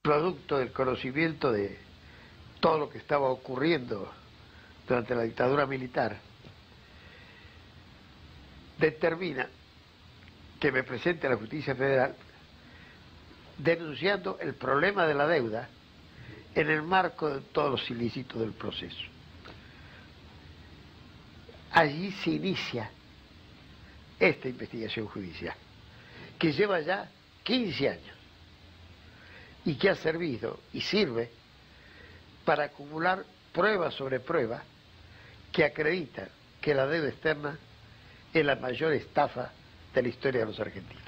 producto del conocimiento de todo lo que estaba ocurriendo durante la dictadura militar, determina que me presente a la Justicia Federal denunciando el problema de la deuda en el marco de todos los ilícitos del proceso. Allí se inicia esta investigación judicial, que lleva ya 15 años y que ha servido y sirve para acumular prueba sobre prueba que acreditan que la deuda externa es la mayor estafa de la historia de los argentinos.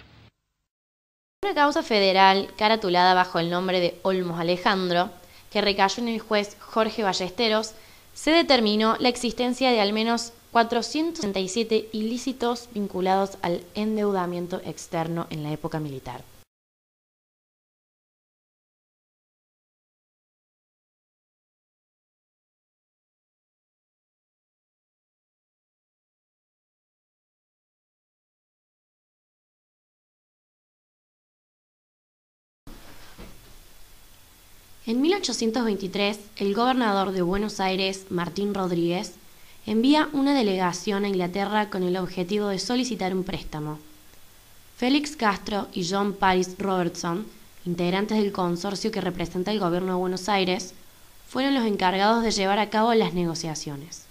Una causa federal caratulada bajo el nombre de Olmos Alejandro, que recayó en el juez Jorge Ballesteros, se determinó la existencia de al menos 467 ilícitos vinculados al endeudamiento externo en la época militar. En 1823, el gobernador de Buenos Aires, Martín Rodríguez, envía una delegación a Inglaterra con el objetivo de solicitar un préstamo. Félix Castro y John Paris Robertson, integrantes del consorcio que representa el gobierno de Buenos Aires, fueron los encargados de llevar a cabo las negociaciones.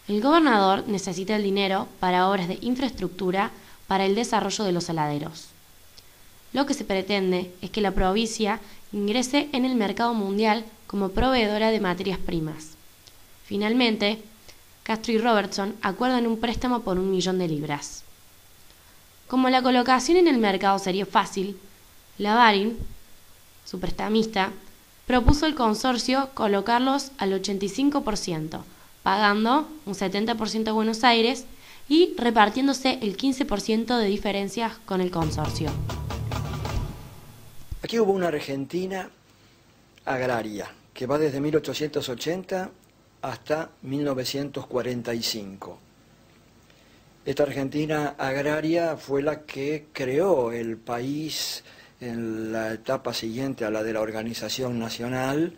El gobernador necesita el dinero para obras de infraestructura para el desarrollo de los saladeros. Lo que se pretende es que la provincia ingrese en el mercado mundial como proveedora de materias primas. Finalmente, Castro y Robertson acuerdan un préstamo por 1 millón de libras. Como la colocación en el mercado sería fácil, Lavarin, su prestamista, propuso al consorcio colocarlos al 85%, pagando un 70% a Buenos Aires y repartiéndose el 15% de diferencias con el consorcio. Aquí hubo una Argentina agraria, que va desde 1880 hasta 1945. Esta Argentina agraria fue la que creó el país en la etapa siguiente a la de la organización nacional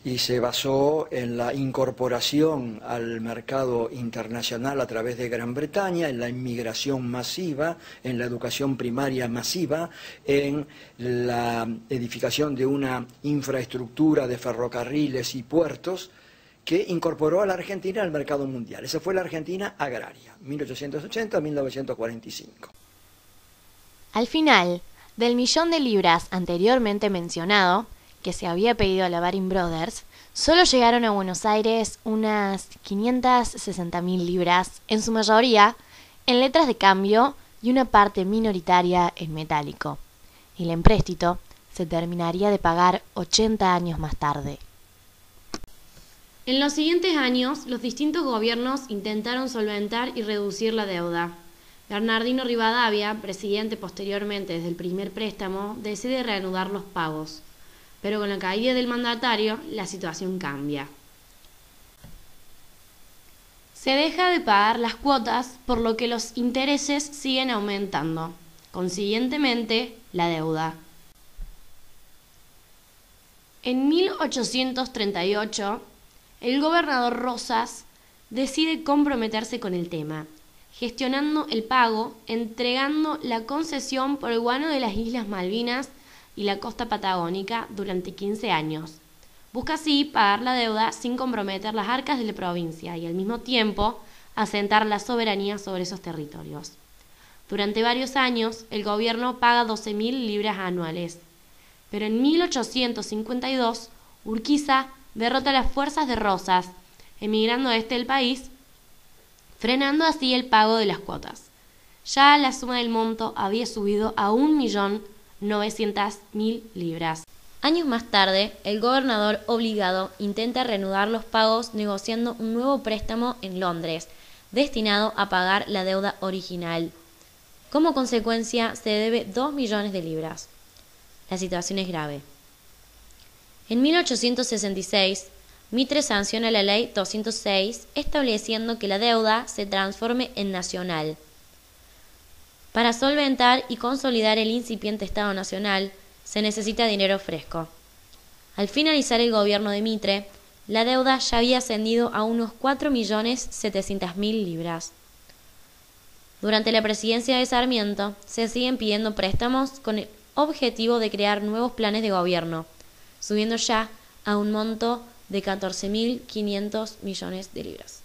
y se basó en la incorporación al mercado internacional a través de Gran Bretaña, en la inmigración masiva, en la educación primaria masiva, en la edificación de una infraestructura de ferrocarriles y puertos que incorporó a la Argentina al mercado mundial. Esa fue la Argentina agraria, 1880-1945. Al final del millón de libras anteriormente mencionado, que se había pedido a Lavarin Brothers, solo llegaron a Buenos Aires unas 560.000 libras, en su mayoría en letras de cambio y una parte minoritaria en metálico. El empréstito se terminaría de pagar 80 años más tarde. En los siguientes años, los distintos gobiernos intentaron solventar y reducir la deuda. Bernardino Rivadavia, presidente posteriormente desde el primer préstamo, decide reanudar los pagos. Pero con la caída del mandatario, la situación cambia. Se deja de pagar las cuotas, por lo que los intereses siguen aumentando. Consiguientemente, la deuda. En 1838, el gobernador Rosas decide comprometerse con el tema, gestionando el pago, entregando la concesión por el guano de las Islas Malvinas y la costa patagónica durante 15 años. Busca así pagar la deuda sin comprometer las arcas de la provincia y al mismo tiempo asentar la soberanía sobre esos territorios. Durante varios años, el gobierno paga 12.000 libras anuales, pero en 1852 Urquiza derrota a las fuerzas de Rosas, emigrando a del país, frenando así el pago de las cuotas. Ya la suma del monto había subido a 1.900.000 libras. Años más tarde, el gobernador obligado intenta reanudar los pagos negociando un nuevo préstamo en Londres, destinado a pagar la deuda original. Como consecuencia, se debe 2 millones de libras. La situación es grave. En 1866, Mitre sanciona la Ley 206, estableciendo que la deuda se transforme en nacional. Para solventar y consolidar el incipiente Estado Nacional, Se necesita dinero fresco. Al finalizar el gobierno de Mitre, la deuda ya había ascendido a unos 4.700.000 libras. Durante la presidencia de Sarmiento, se siguen pidiendo préstamos con el objetivo de crear nuevos planes de gobierno, subiendo ya a un monto de 14.500 millones de libras.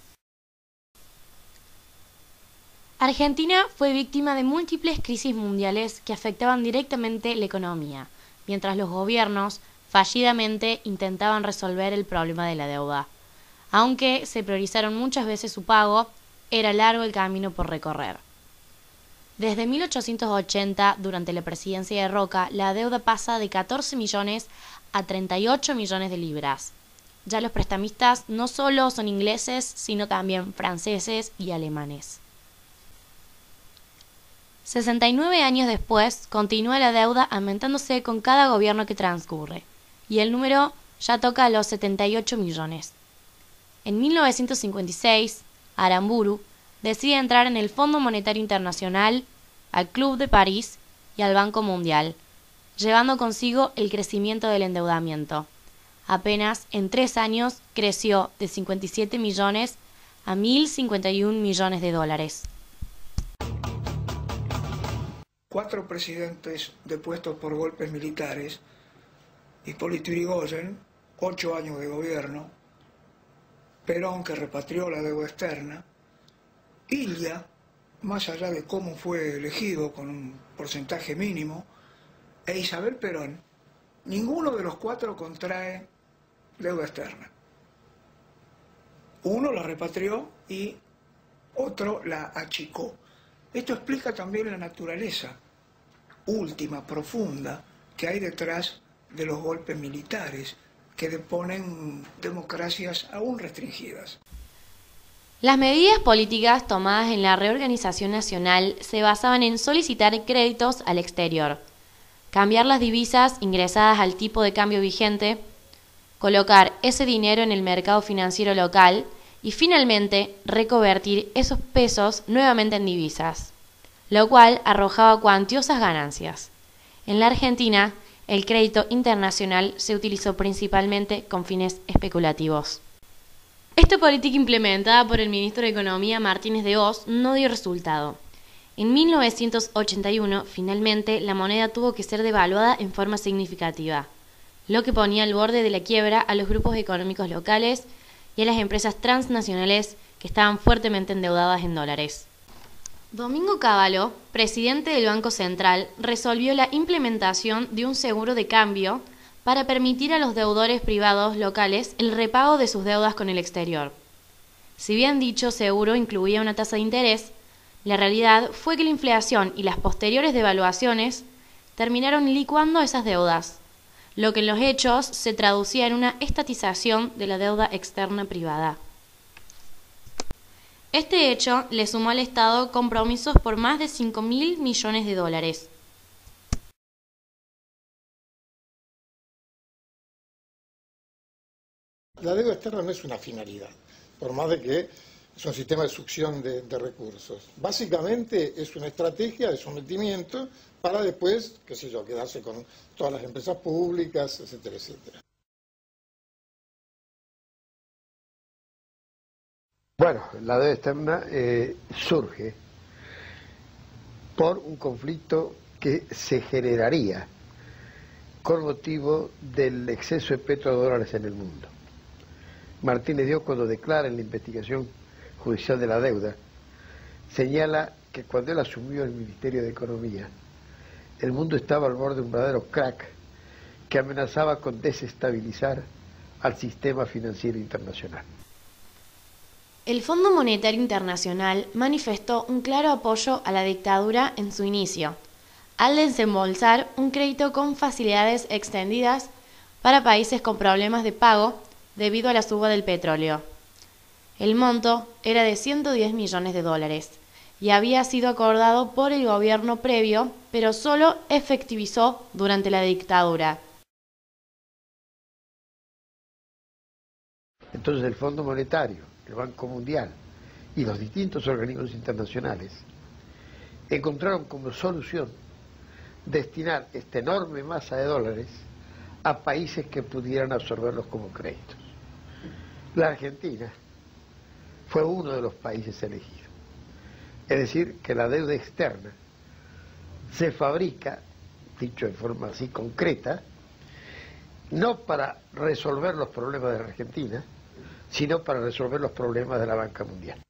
Argentina fue víctima de múltiples crisis mundiales que afectaban directamente la economía, mientras los gobiernos fallidamente intentaban resolver el problema de la deuda. Aunque se priorizaron muchas veces su pago, era largo el camino por recorrer. Desde 1880, durante la presidencia de Roca, la deuda pasa de 14 millones a 38 millones de libras. Ya los prestamistas no solo son ingleses, sino también franceses y alemanes. 69 años después, continúa la deuda aumentándose con cada gobierno que transcurre, y el número ya toca los 78 millones. En 1956, Aramburu decide entrar en el Fondo Monetario Internacional, al Club de París y al Banco Mundial, llevando consigo el crecimiento del endeudamiento. Apenas en 3 años creció de 57 millones a 1.051 millones de dólares. 4 presidentes depuestos por golpes militares, Hipólito Yrigoyen, 8 años de gobierno, Perón, que repatrió la deuda externa, Illa, más allá de cómo fue elegido con un porcentaje mínimo, e Isabel Perón, ninguno de los 4 contrae deuda externa. Uno la repatrió y otro la achicó. Esto explica también la naturaleza última, profunda, que hay detrás de los golpes militares, que deponen democracias aún restringidas. Las medidas políticas tomadas en la reorganización nacional se basaban en solicitar créditos al exterior, cambiar las divisas ingresadas al tipo de cambio vigente, colocar ese dinero en el mercado financiero local y finalmente reconvertir esos pesos nuevamente en divisas, lo cual arrojaba cuantiosas ganancias. En la Argentina, el crédito internacional se utilizó principalmente con fines especulativos. Esta política implementada por el ministro de Economía Martínez de Hoz no dio resultado. En 1981, finalmente, la moneda tuvo que ser devaluada en forma significativa, lo que ponía al borde de la quiebra a los grupos económicos locales y a las empresas transnacionales que estaban fuertemente endeudadas en dólares. Domingo Cavallo, presidente del Banco Central, resolvió la implementación de un seguro de cambio para permitir a los deudores privados locales el repago de sus deudas con el exterior. Si bien dicho seguro incluía una tasa de interés, la realidad fue que la inflación y las posteriores devaluaciones terminaron licuando esas deudas, lo que en los hechos se traducía en una estatización de la deuda externa privada. Este hecho le sumó al Estado compromisos por más de 5.000 millones de dólares. La deuda externa no es una finalidad, por más de que es un sistema de succión de recursos. Básicamente es una estrategia de sometimiento para después, qué sé yo, quedarse con todas las empresas públicas, etcétera, etcétera. Bueno, la deuda externa surge por un conflicto que se generaría con motivo del exceso de petrodólares en el mundo. Martínez de Hoz, cuando declara en la investigación judicial de la deuda, señala que cuando él asumió el Ministerio de Economía, el mundo estaba al borde de un verdadero crack que amenazaba con desestabilizar al sistema financiero internacional. El Fondo Monetario Internacional manifestó un claro apoyo a la dictadura en su inicio, al desembolsar un crédito con facilidades extendidas para países con problemas de pago debido a la suba del petróleo. El monto era de 110 millones de dólares y había sido acordado por el gobierno previo, pero solo efectivizó durante la dictadura. Entonces el Fondo Monetario, el Banco Mundial y los distintos organismos internacionales encontraron como solución destinar esta enorme masa de dólares a países que pudieran absorberlos como créditos. La Argentina fue uno de los países elegidos. Es decir, que la deuda externa se fabrica, dicho en forma así concreta, no para resolver los problemas de la Argentina, sino para resolver los problemas de la banca mundial.